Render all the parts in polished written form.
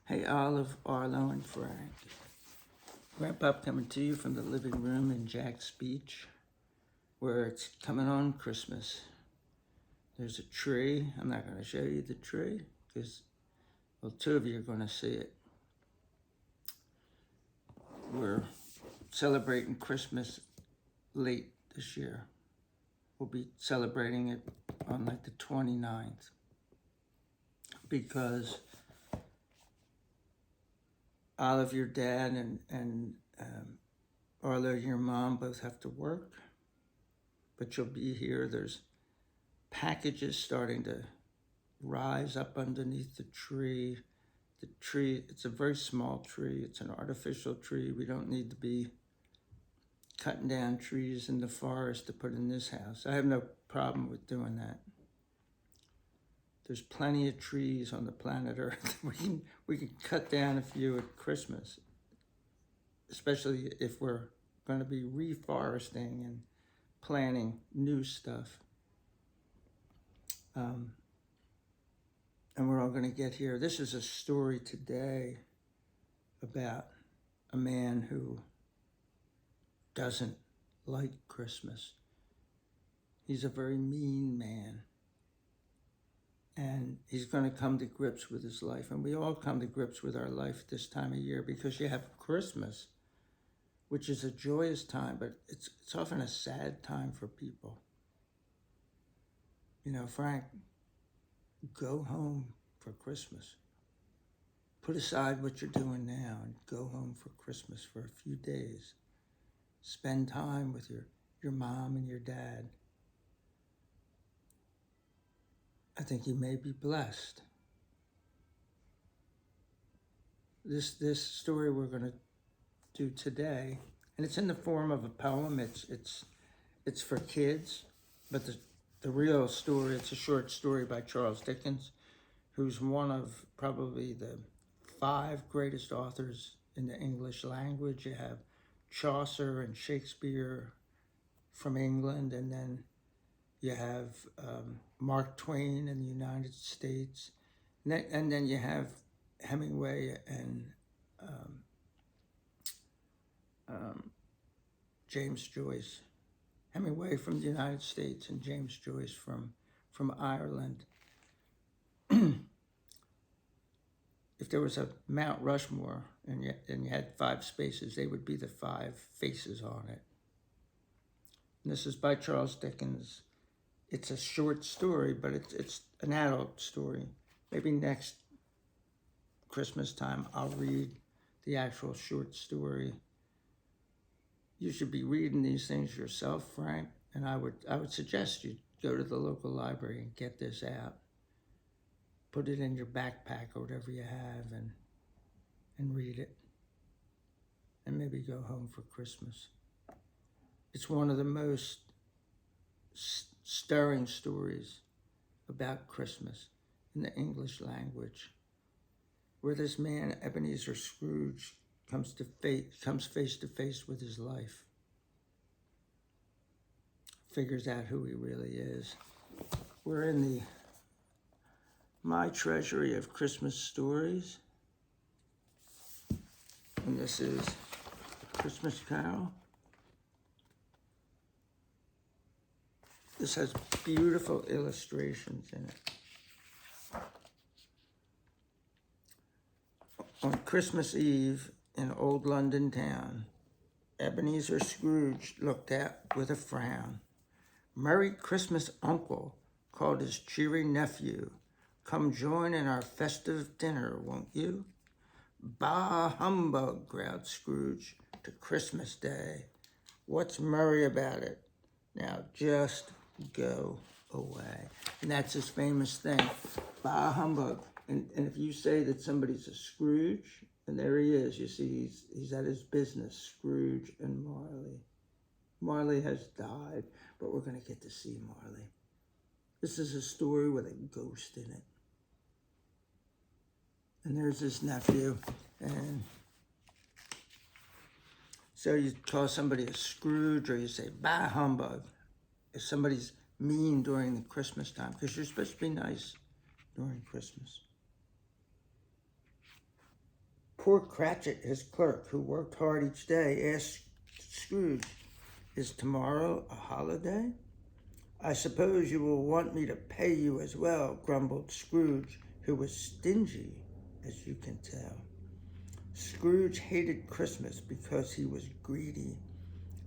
Hey, Olive, Arlo, and Frank. Grandpa coming to you from the living room in Jack's Beach, where it's coming on Christmas. There's a tree. I'm not going to show you the tree because, well, two of you are going to see it. We're celebrating Christmas late this year. We'll be celebrating it on like the 29th because Olive, your dad, and Arlo, your mom, both have to work, but you'll be here. There's packages starting to rise up underneath the tree. The tree, it's a very small tree. It's an artificial tree. We don't need to be cutting down trees in the forest to put in this house. I have no problem with doing that. There's plenty of trees on the planet Earth. We can cut down a few at Christmas, especially if we're going to be reforesting and planting new stuff. And we're all going to get here. This is a story today about a man who doesn't like Christmas. He's a very mean man. And he's going to come to grips with his life. And we all come to grips with our life this time of year because you have Christmas, which is a joyous time, but it's often a sad time for people. You know, Frank, go home for Christmas. Put aside what you're doing now and go home for Christmas for a few days. Spend time with your mom and your dad. I think you may be blessed. This story we're going to do today, and it's in the form of a poem. It's for kids, but the real story, it's a short story by Charles Dickens, who's one of probably the 5 greatest authors in the English language. You have Chaucer and Shakespeare from England, and then you have Mark Twain in the United States, and then you have Hemingway and James Joyce. Hemingway from the United States and James Joyce from Ireland. If there was a Mount Rushmore and you had 5 spaces, they would be the 5 faces on it. And this is by Charles Dickens. It's a short story, but it's an adult story. Maybe next Christmas time I'll read the actual short story. You should be reading these things yourself, Frank, and I would suggest you go to the local library and get this out. Put it in your backpack or whatever you have and read it. And maybe go home for Christmas. It's one of the most stirring stories about Christmas in the English language, where this man, Ebenezer Scrooge, comes face to face with his life, figures out who he really is. We're in the My Treasury of Christmas Stories, and this is Christmas Carol. This has beautiful illustrations in it. On Christmas Eve in old London town, Ebenezer Scrooge looked out with a frown. "Merry Christmas, Uncle," called his cheery nephew. "Come join in our festive dinner, won't you?" "Bah, humbug," growled Scrooge, "to Christmas Day. What's merry about it? Now just go away." And that's his famous thing, "Bah, humbug." And if you say that somebody's a Scrooge, and there he is, you see he's at his business, Scrooge and Marley. Marley has died, but we're going to get to see Marley. This is a story with a ghost in it. And there's his nephew. And so you call somebody a Scrooge, or you say, "Bah, humbug," if somebody's mean during the Christmas time, because you're supposed to be nice during Christmas. Poor Cratchit, his clerk, who worked hard each day, asked Scrooge, "Is tomorrow a holiday?" "I suppose you will want me to pay you as well," grumbled Scrooge, who was stingy, as you can tell. Scrooge hated Christmas because he was greedy.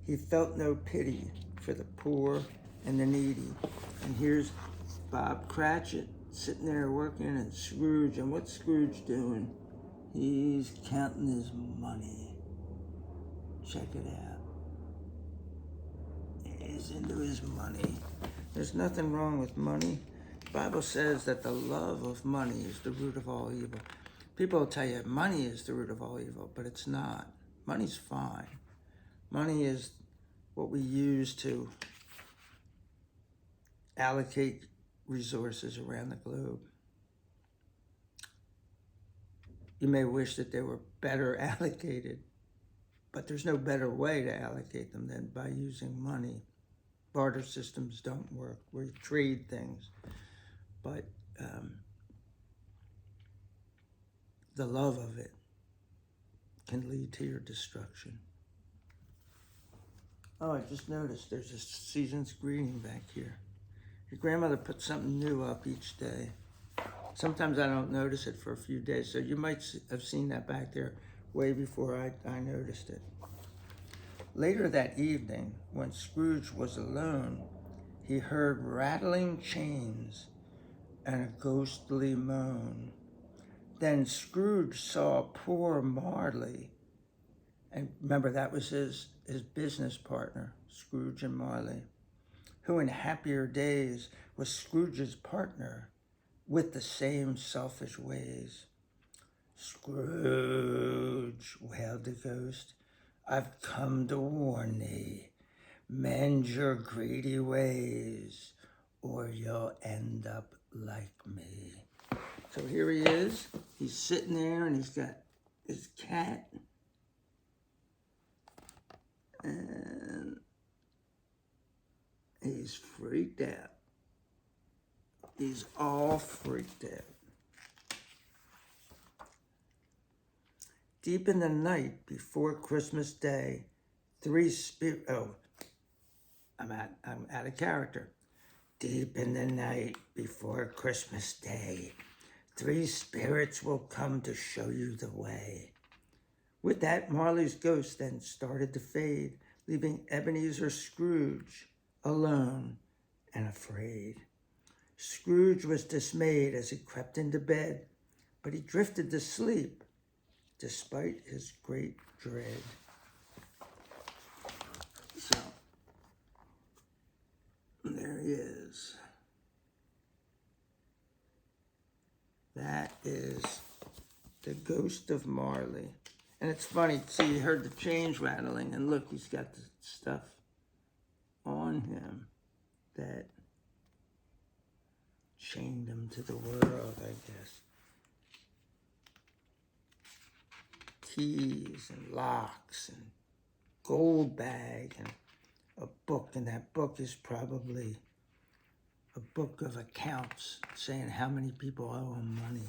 He felt no pity for the poor and the needy. And here's Bob Cratchit sitting there working, and Scrooge, and what's Scrooge doing? He's counting his money. Check it out. He's into his money. There's nothing wrong with money. The Bible says that the love of money is the root of all evil. People will tell you money is the root of all evil, but it's not. Money's fine. Money is what we use to allocate resources around the globe. You may wish that they were better allocated, but there's no better way to allocate them than by using money. Barter systems don't work. We trade things, but the love of it can lead to your destruction. Oh, I just noticed there's a season's greeting back here. Your grandmother put something new up each day. Sometimes I don't notice it for a few days, so you might have seen that back there way before I noticed it. Later that evening, when Scrooge was alone, he heard rattling chains and a ghostly moan. Then Scrooge saw poor Marley, and remember that was his business partner, Scrooge and Marley, who in happier days was Scrooge's partner with the same selfish ways. "Scrooge," wailed the ghost, "I've come to warn thee. Mend your greedy ways, or you'll end up like me." So here he is. He's sitting there, and he's got his cat. And he's freaked out. He's all freaked out. Deep in the night before Christmas Day, I'm out of character. Deep in the night before Christmas Day, 3 spirits will come to show you the way. With that, Marley's ghost then started to fade, leaving Ebenezer Scrooge alone and afraid. Scrooge was dismayed as he crept into bed, but he drifted to sleep despite his great dread. So, there he is. That is the ghost of Marley. And it's funny, see, you heard the chains rattling, and look, he's got the stuff on him that chained him to the world, I guess. Keys and locks and gold bag and a book, and that book is probably a book of accounts saying how many people owe him money.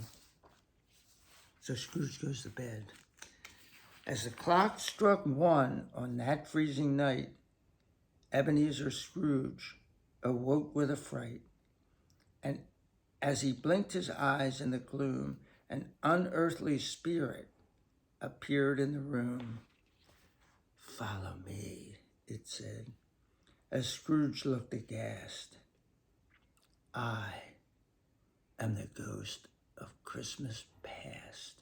So Scrooge goes to bed. As the clock struck 1 on that freezing night, Ebenezer Scrooge awoke with a fright, and as he blinked his eyes in the gloom, an unearthly spirit appeared in the room. "Follow me," it said, as Scrooge looked aghast. "I am the ghost of Christmas past."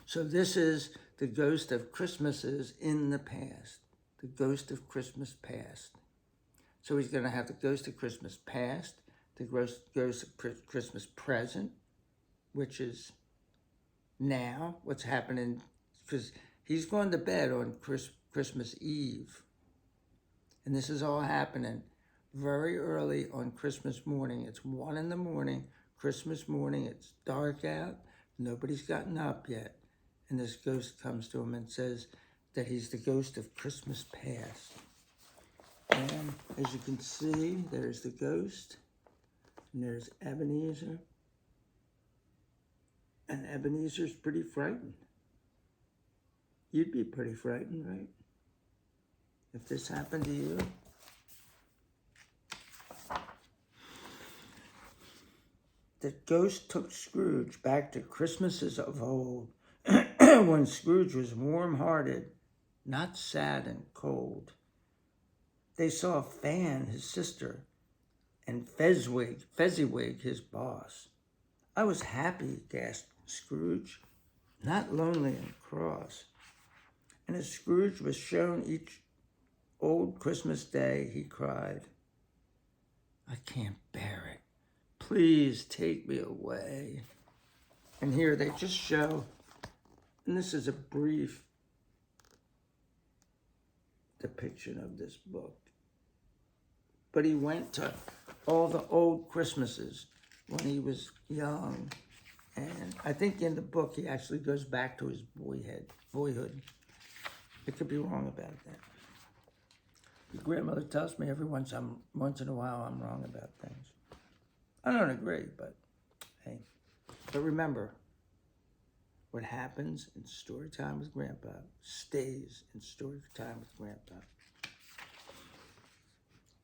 So this is the ghost of Christmases in the past. The ghost of Christmas past. So he's going to have the ghost of Christmas past, the ghost of Christmas present, which is now, what's happening, because he's going to bed on Christmas Eve. And this is all happening very early on Christmas morning. It's 1 a.m, Christmas morning. It's dark out. Nobody's gotten up yet. And this ghost comes to him and says that he's the ghost of Christmas past. And as you can see, there's the ghost. And there's Ebenezer. And Ebenezer's pretty frightened. You'd be pretty frightened, right? If this happened to you. The ghost took Scrooge back to Christmases of old, when Scrooge was warm-hearted, not sad and cold. They saw Fan, his sister, and Fezziwig, his boss. I was happy, gasped Scrooge, not lonely and cross. And as Scrooge was shown each old Christmas day, he cried, I can't bear it. Please take me away. And here they just show, and this is a brief depiction of this book. But he went to all the old Christmases when he was young. And I think in the book he actually goes back to his boyhood. I could be wrong about that. Your grandmother tells me every once in a while I'm wrong about things. I don't agree, but hey. But remember, what happens in story time with Grandpa stays in story time with Grandpa.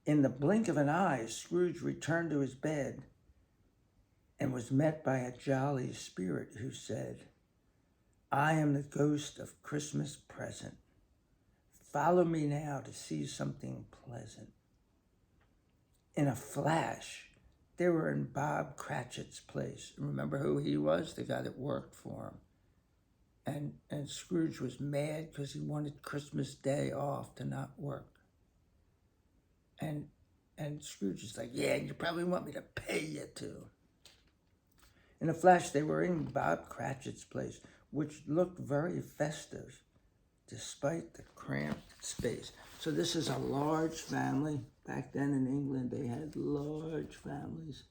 In the blink of an eye, Scrooge returned to his bed and was met by a jolly spirit who said, I am the ghost of Christmas present. Follow me now to see something pleasant. In a flash, they were in Bob Cratchit's place. Remember who he was? The guy that worked for him. And Scrooge was mad because he wanted Christmas Day off to not work. And Scrooge is like, yeah, you probably want me to pay you to. In a flash, they were in Bob Cratchit's place, which looked very festive, despite the cramped space. So this is a large family. Back then in England, they had large families.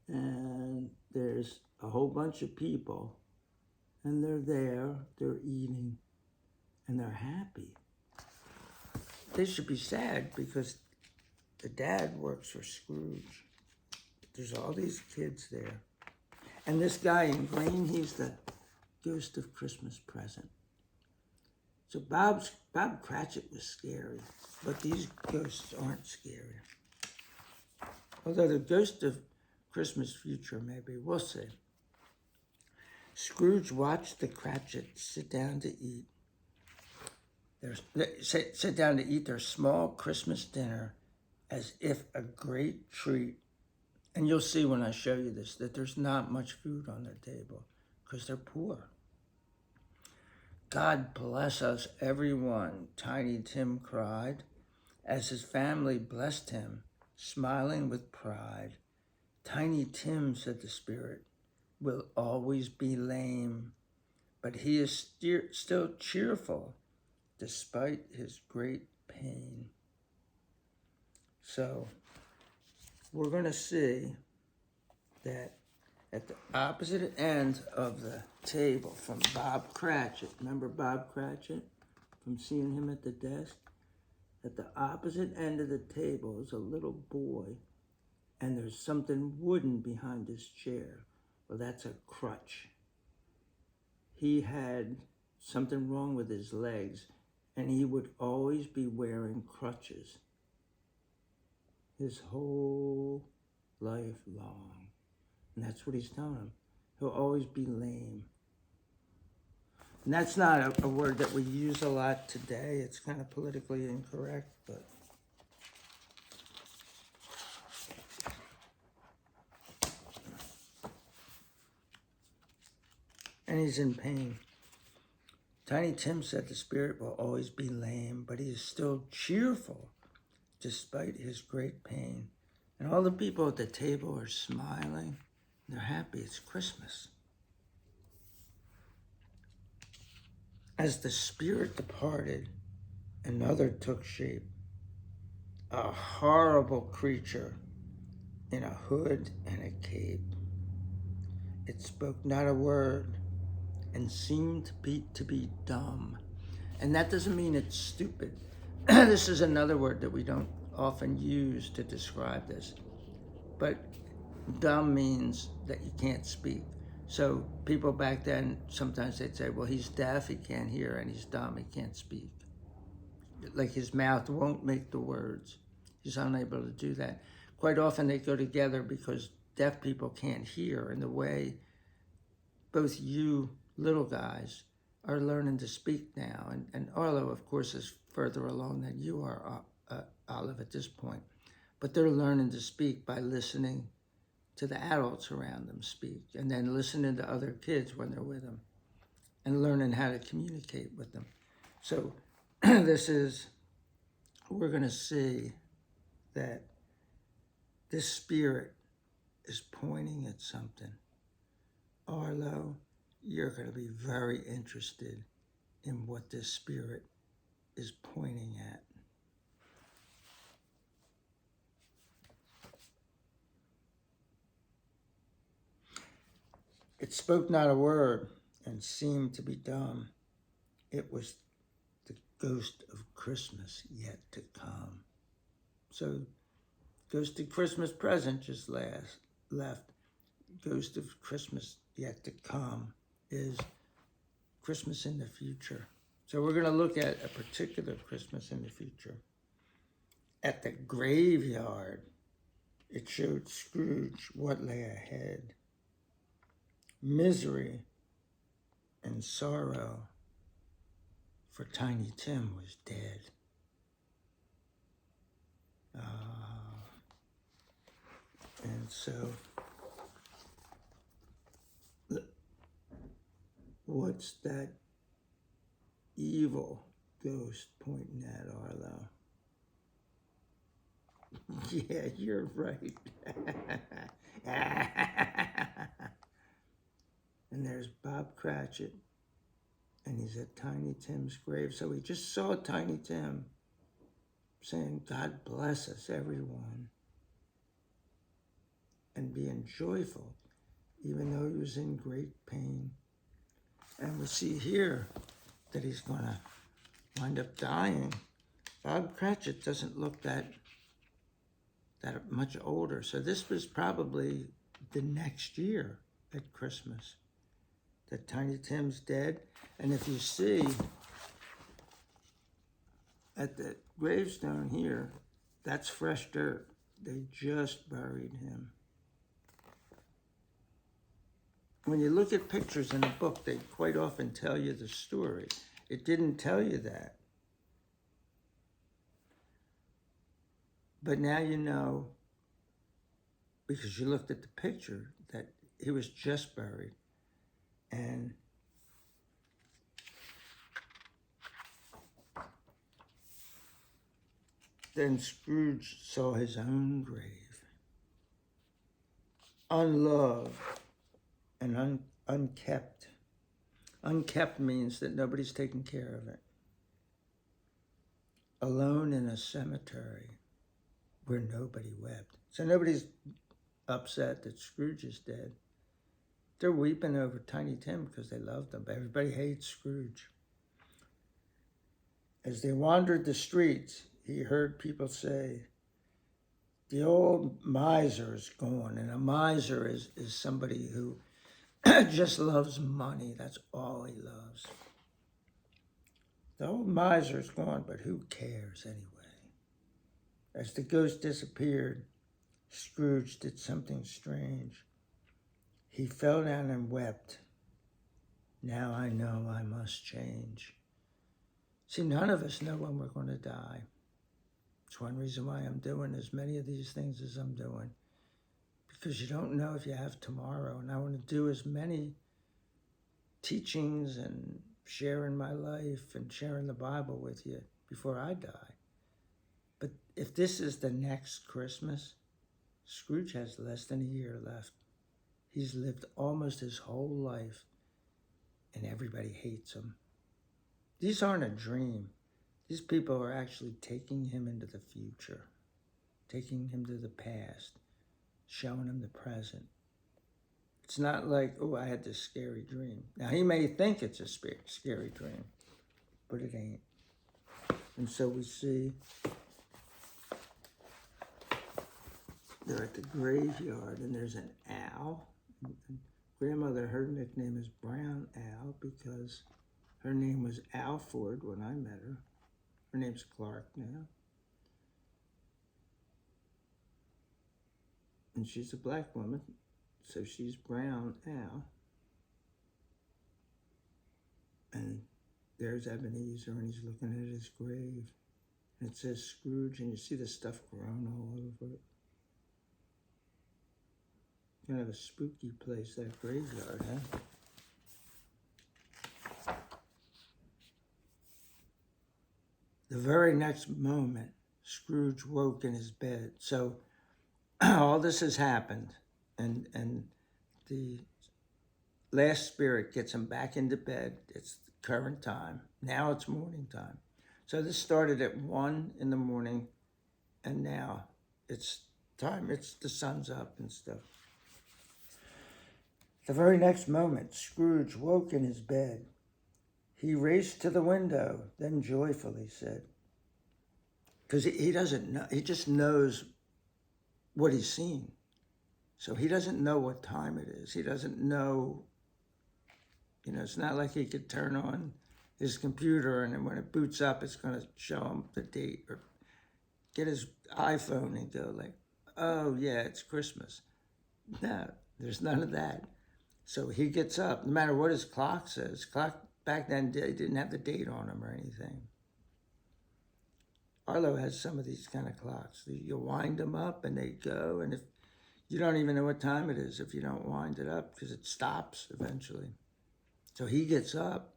And there's a whole bunch of people, and they're there, they're eating, and they're happy. They should be sad because the dad works for Scrooge. There's all these kids there. And this guy in green, he's the ghost of Christmas present. So Bob Cratchit was scary, but these ghosts aren't scary. Although the ghost of Christmas future, maybe, we'll see. Scrooge watched the Cratchits sit down to eat. Sit down to eat their small Christmas dinner as if a great treat. And you'll see when I show you this that there's not much food on their table because they're poor. God bless us, everyone, Tiny Tim cried, as his family blessed him, smiling with pride. Tiny Tim, said the spirit, will always be lame, but he is still cheerful despite his great pain. So we're going to see that at the opposite end of the table from Bob Cratchit, remember Bob Cratchit from seeing him at the desk? At the opposite end of the table is a little boy, and there's something wooden behind his chair. Well, that's a crutch. He had something wrong with his legs, and he would always be wearing crutches his whole life long. And that's what he's telling him. He'll always be lame. And that's not a word that we use a lot today. It's kind of politically incorrect, but and he's in pain. Tiny Tim said the spirit will always be lame, but he is still cheerful despite his great pain. And all the people at the table are smiling. They're happy. It's Christmas. As the spirit departed, another took shape. A horrible creature in a hood and a cape. It spoke not a word and seemed to be dumb. And that doesn't mean it's stupid. This is another word that we don't often use to describe this. But dumb means that you can't speak. So people back then, sometimes they'd say, well, he's deaf, he can't hear, and he's dumb, he can't speak. Like his mouth won't make the words. He's unable to do that. Quite often they go together because deaf people can't hear in the way both you little guys are learning to speak now. And Arlo, of course, is further along than you are, Olive, at this point. But they're learning to speak by listening to the adults around them speak, and then listening to other kids when they're with them, and learning how to communicate with them. So we're going to see that this spirit is pointing at something. Arlo, you're going to be very interested in what this spirit is pointing at. It spoke not a word and seemed to be dumb. It was the ghost of Christmas yet to come. So, ghost of Christmas present just left. Ghost of Christmas yet to come is Christmas in the future. So we're going to look at a particular Christmas in the future. At the graveyard, it showed Scrooge what lay ahead. Misery and sorrow, for Tiny Tim was dead. And so, what's that evil ghost pointing at, Arlo? Yeah, you're right. And there's Bob Cratchit, and he's at Tiny Tim's grave. So we just saw Tiny Tim saying, God bless us, everyone, and being joyful, even though he was in great pain. And we see here that he's going to wind up dying. Bob Cratchit doesn't look that much older. So this was probably the next year at Christmas that Tiny Tim's dead. And if you see at the gravestone here, that's fresh dirt. They just buried him. When you look at pictures in a book, they quite often tell you the story. It didn't tell you that. But now you know, because you looked at the picture, that he was just buried. And then Scrooge saw his own grave, unloved and unkept. Unkept means that nobody's taking care of it. Alone in a cemetery where nobody wept. So nobody's upset that Scrooge is dead. They're weeping over Tiny Tim because they loved him. Everybody hates Scrooge. As they wandered the streets, he heard people say, the old miser is gone. And a miser is somebody who just loves money. That's all he loves. The old miser's gone, but who cares anyway? As the ghost disappeared, Scrooge did something strange. He fell down and wept. Now I know I must change. See, none of us know when we're going to die. It's one reason why I'm doing as many of these things as I'm doing. Because you don't know if you have tomorrow. And I want to do as many teachings and sharing my life and sharing the Bible with you before I die. But if this is the next Christmas, Scrooge has less than a year left. He's lived almost his whole life, and everybody hates him. These aren't a dream. These people are actually taking him into the future, taking him to the past, showing him the present. It's not like, oh, I had this scary dream. Now, he may think it's a scary dream, but it ain't. And so we see they're at the graveyard, and there's an owl. grandmother, her nickname is Brown Al because her name was Alford when I met her. Her name's Clark now. And she's a black woman, so she's Brown Al. And there's Ebenezer, and he's looking at his grave. And it says Scrooge, and you see the stuff growing all over it. Kind of a spooky place, that graveyard, huh? The very next moment, Scrooge woke in his bed. So all this has happened, and the last spirit gets him back into bed. It's the current time. Now it's morning time. So this started at 1 in the morning, and now it's time. It's the sun's up and stuff. The very next moment, Scrooge woke in his bed. He raced to the window, then joyfully said, because he doesn't know, he just knows what he's seen. So he doesn't know what time it is. He doesn't know, it's not like he could turn on his computer and then when it boots up, it's going to show him the date, or get his iPhone and go like, oh yeah, it's Christmas. No, there's none of that. So he gets up, no matter what his clock says. Clock back then, they didn't have the date on them or anything. Arlo has some of these kind of clocks. You wind them up and they go, and if you don't even know what time it is if you don't wind it up, because it stops eventually. So he gets up,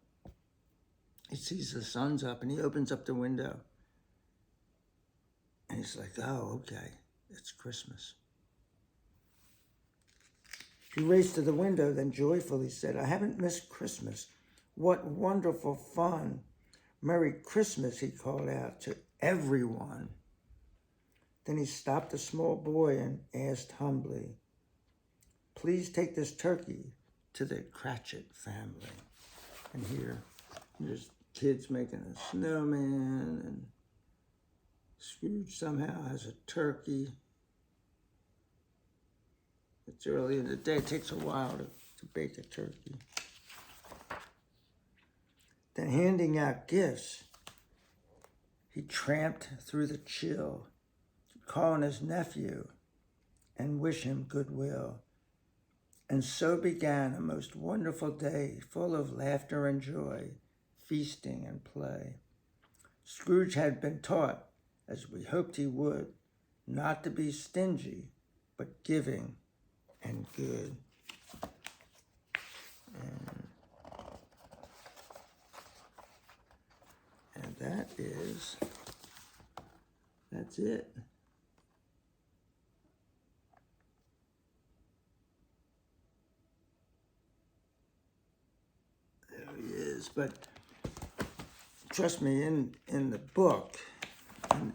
he sees the sun's up, and he opens up the window. And he's like, oh, okay, it's Christmas. He raced to the window, then joyfully said, I haven't missed Christmas. What wonderful fun. Merry Christmas, he called out to everyone. Then he stopped the small boy and asked humbly, please take this turkey to the Cratchit family. And here, there's kids making a snowman, and Scrooge somehow has a turkey. It's early in the day. It takes a while to bake a turkey. Then handing out gifts, he tramped through the chill, calling his nephew and wish him goodwill. And so began a most wonderful day, full of laughter and joy, feasting and play. Scrooge had been taught, as we hoped he would, not to be stingy, but giving and good. And that's it. There he is. But trust me, in the book,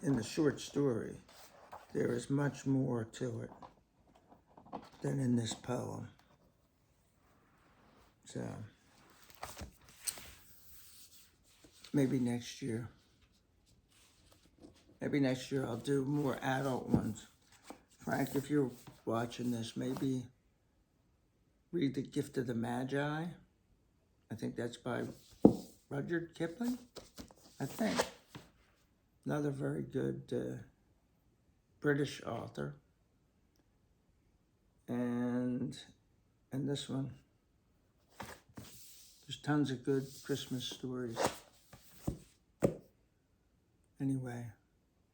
in the short story, there is much more to it than in this poem. So maybe next year I'll do more adult ones. Frank, if you're watching this, maybe read The Gift of the Magi. I think that's by Rudyard Kipling, I think. Another very good British author. And this one. There's tons of good Christmas stories. Anyway,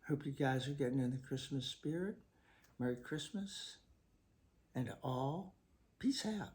hope you guys are getting in the Christmas spirit. Merry Christmas. And all, peace out.